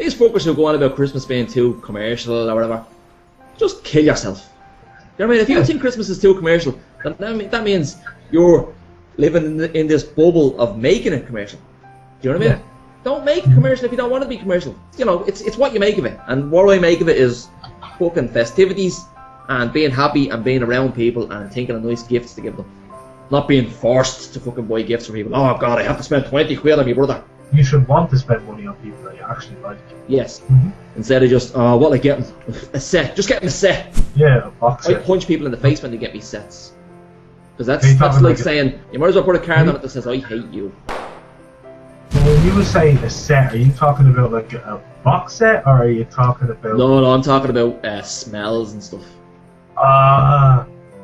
these fuckers who go on about Christmas being too commercial or whatever, just kill yourself. You know what I mean? If you think Christmas is too commercial, that means you're living in this bubble of making it commercial. Do you know what I mean? Don't make it commercial if you don't want it to be commercial. You know, it's what you make of it. And what I make of it is fucking festivities and being happy and being around people and thinking of nice gifts to give them. Not being forced to fucking buy gifts for people. Oh god, I have to spend 20 quid on my brother. You should want to spend money on people that you actually like. Yes. Instead of just, oh, what I get them? A set. Just get them a set. Yeah, a box set. I punch people in the face when they get me sets. Because that's like saying, you might as well put a card on it that says, I hate you. When you were saying a set, are you talking about like a box set, or are you talking about... No, I'm talking about smells and stuff.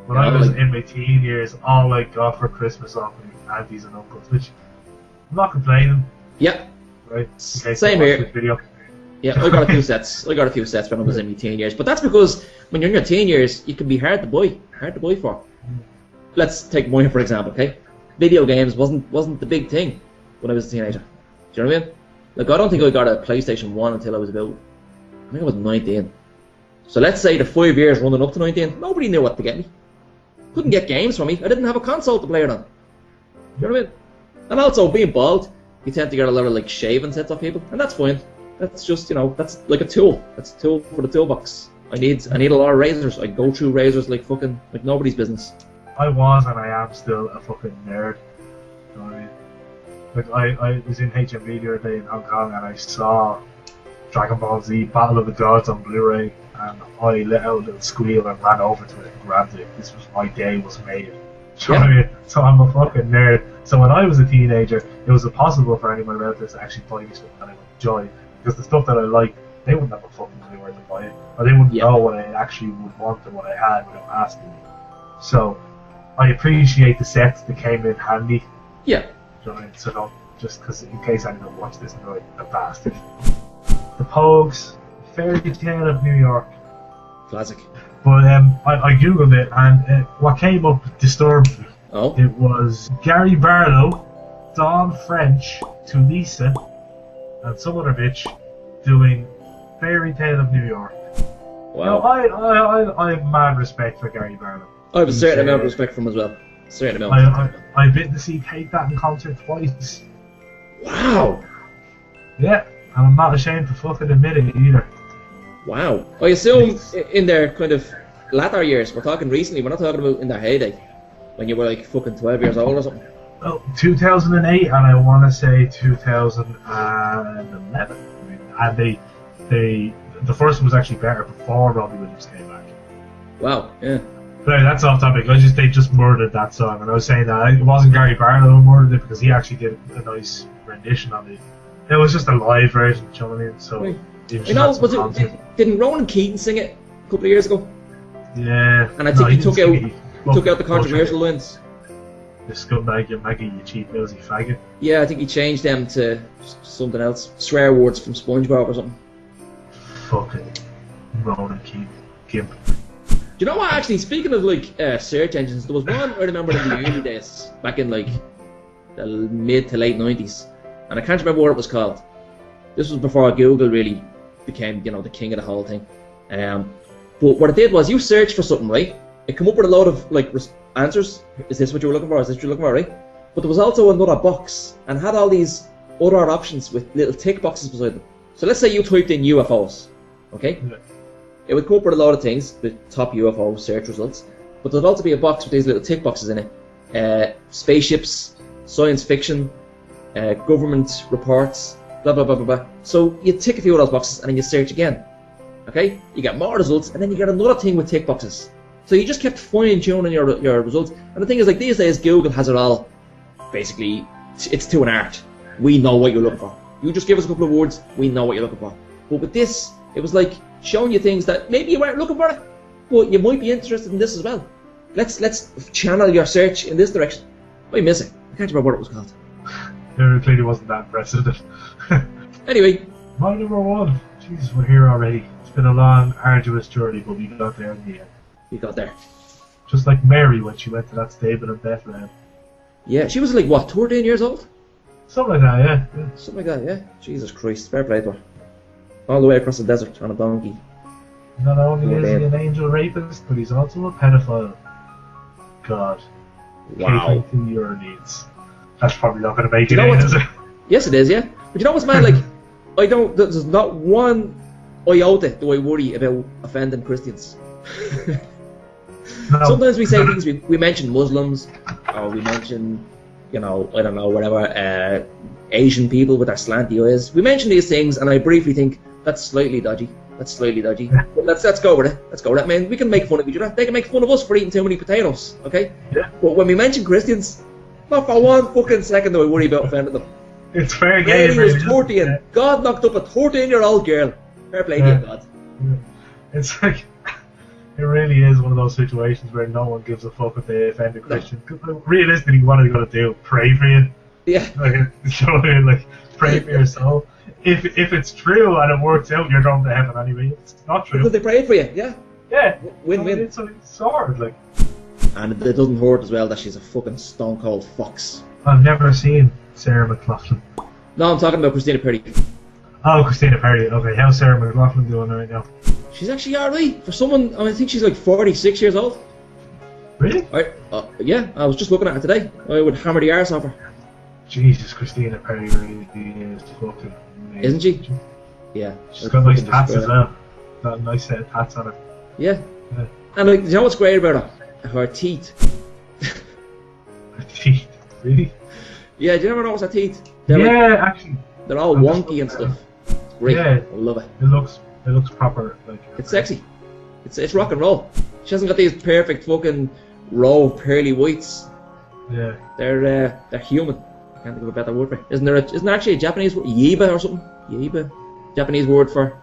When I was in my teen years, all I got for Christmas off my aunties and uncles, which I'm not complaining. Yeah. Right. Same here. Video. Yeah, I got a few sets. I got a few sets when I was in my teen years, but that's because when you're in your teen years, you can be hard to buy for. Let's take mine for example. Okay, video games wasn't the big thing when I was a teenager. Do you know what I mean? Like, I don't think I got a PlayStation 1 until I was about, I think I was 19. So let's say the 5 years running up to 19, nobody knew what to get me. Couldn't get games for me. I didn't have a console to play it on. Do you know what I mean? And also, being bald, you tend to get a lot of like shaving sets off people, and that's fine. That's just, you know, that's like a tool. That's a tool for the toolbox. I need a lot of razors. I go through razors like nobody's business. I was and I am still a fucking nerd. You know what I mean? Like, I was in HMV the other day in Hong Kong and I saw Dragon Ball Z Battle of the Gods on Blu-ray, and I let out a little squeal and ran over to it and grabbed it. This was my day was made. Do you know what I mean? So I'm a fucking nerd. So when I was a teenager, it was impossible for any of my relatives to actually buy me stuff that I would enjoy, because the stuff that I like, they wouldn't have a fucking clue where to buy it, or they wouldn't know what I actually would want or what I had without asking me. So I appreciate the sets that came in handy. Yeah. Do you know what I mean? So don't, just because in case anyone watch this and go, a bastard. The Pogues, Fairy Tale of New York. Classic. But I googled it, and what came up disturbed me. Oh. It was Gary Barlow, Dawn French, Tulisa, and some other bitch doing Fairy Tale of New York. Wow. Now, I have mad respect for Gary Barlow. I have a certain amount of respect for him as well. Certain amount. I've been to see take that in concert twice. Wow. Yeah, and I'm not ashamed to fucking admit it either. Wow. I assume in their kind of latter years, we're talking recently, we're not talking about in their heyday, when you were like fucking 12 years old or something. Well, 2008 and I want to say 2011. And the first one was actually better before Robbie Williams came back. Wow, yeah. But anyway, that's off topic. They just murdered that song, and I was saying that it wasn't Gary Barlow who murdered it, because he actually did a nice rendition of it. It was just a live version, you know what I mean? So, you know, didn't Ronan Keating sing it a couple of years ago? Yeah. And I think he took out the controversial lines. The scumbag, you Maggie, you cheap nosy faggot. Yeah, I think he changed them to something else. Swear words from SpongeBob or something. Fucking Ronan Keating. Gimp. Do you know what, actually, speaking of like search engines, there was one I remember in the early days, back in like the mid to late 90s, and I can't remember what it was called. This was before Google really became, you know, the king of the whole thing. But what it did was, you searched for something, right? It came up with a load of like answers. Is this what you were looking for? Is this what you're looking for, right? But there was also another box, and had all these other options with little tick boxes beside them. So let's say you typed in UFOs, okay? Yeah. It would come up with a lot of things, the top UFO search results, but there'd also be a box with these little tick boxes in it. Spaceships, science fiction, government reports, blah blah blah blah blah. So you tick a few of those boxes and then you search again. Okay? You get more results, and then you get another thing with tick boxes. So you just kept fine-tuning your results. And the thing is, like, these days Google has it all. Basically, it's to an art. We know what you're looking for. You just give us a couple of words, we know what you're looking for. But with this, it was like showing you things that maybe you weren't looking for it, but you might be interested in this as well. Let's channel your search in this direction. I miss it. I can't remember what it was called. It clearly wasn't that impressive. Anyway. My number one. Jesus, we're here already. It's been a long, arduous journey, but we got there in the end. We got there. Just like Mary when she went to that stable in Bethlehem. Yeah, she was like, what, 13 years old? Something like that, yeah. Something like that, yeah. Jesus Christ, fair play to her. all the way across the desert on a donkey. Not only is he an angel rapist, but he's also a pedophile. God. Wow. Catering to your needs. That's probably not going to make Do it you know in, what- is it? Yes, it is, yeah. But you know what's mad? Like, there's not one iota do I worry about offending Christians. No. Sometimes we say things, we mention Muslims, or we mention, I don't know, whatever, Asian people with their slanty eyes. We mention these things, and I briefly think, that's slightly dodgy. But let's go with it. Let's go with it, man. We can make fun of each other. They can make fun of us for eating too many potatoes, okay? Yeah. But when we mention Christians, not for one fucking second do I worry about offending them. It's fair game. Mary was 13. Yeah. God knocked up a 13-year-old girl. Fair play to you, God. Yeah. It's like, it really is one of those situations where no one gives a fuck if they offend a Christian. 'Cause realistically, what are they going to do? Pray for you? Yeah. Like, you know what I mean? Like, pray for your soul. If it's true and it works out, you're going to heaven anyway. It's not true. Because they prayed for you, yeah. Yeah. Win-win. It's hard. Like, And it doesn't hurt as well that she's a fucking stone cold fox. I've never seen Sarah McLaughlin. No, I'm talking about Christina Perry. Oh, Christina Perry. Okay, how's Sarah McLaughlin doing right now? She's actually alright. For someone, I think she's like 46 years old. Really? Yeah, I was just looking at her today. I would hammer the arse off her. Jesus, Christina Perry really is fucking amazing. Isn't she? Yeah. She's got nice tats as well. Got a nice set of tats on her. Yeah. Yeah. And like, you know what's great about her? Her teeth. Her teeth. Really? Yeah, do you ever notice her teeth? Actually. They're all I'm just wonky and looking at stuff. It's great. Yeah. I love it. It looks proper. Like It's sexy. It's rock and roll. She hasn't got these perfect fucking raw pearly whites. Yeah. They're human. I can't think of a better word for it. Isn't there actually a Japanese word? Yiba or something? Yiba? Japanese word for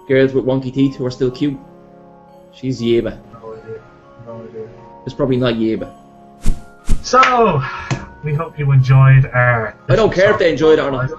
girls with wonky teeth who are still cute. She's Yiba. No idea. It's probably not Yiba. So, we hope you enjoyed our... I don't care if they enjoyed it or not.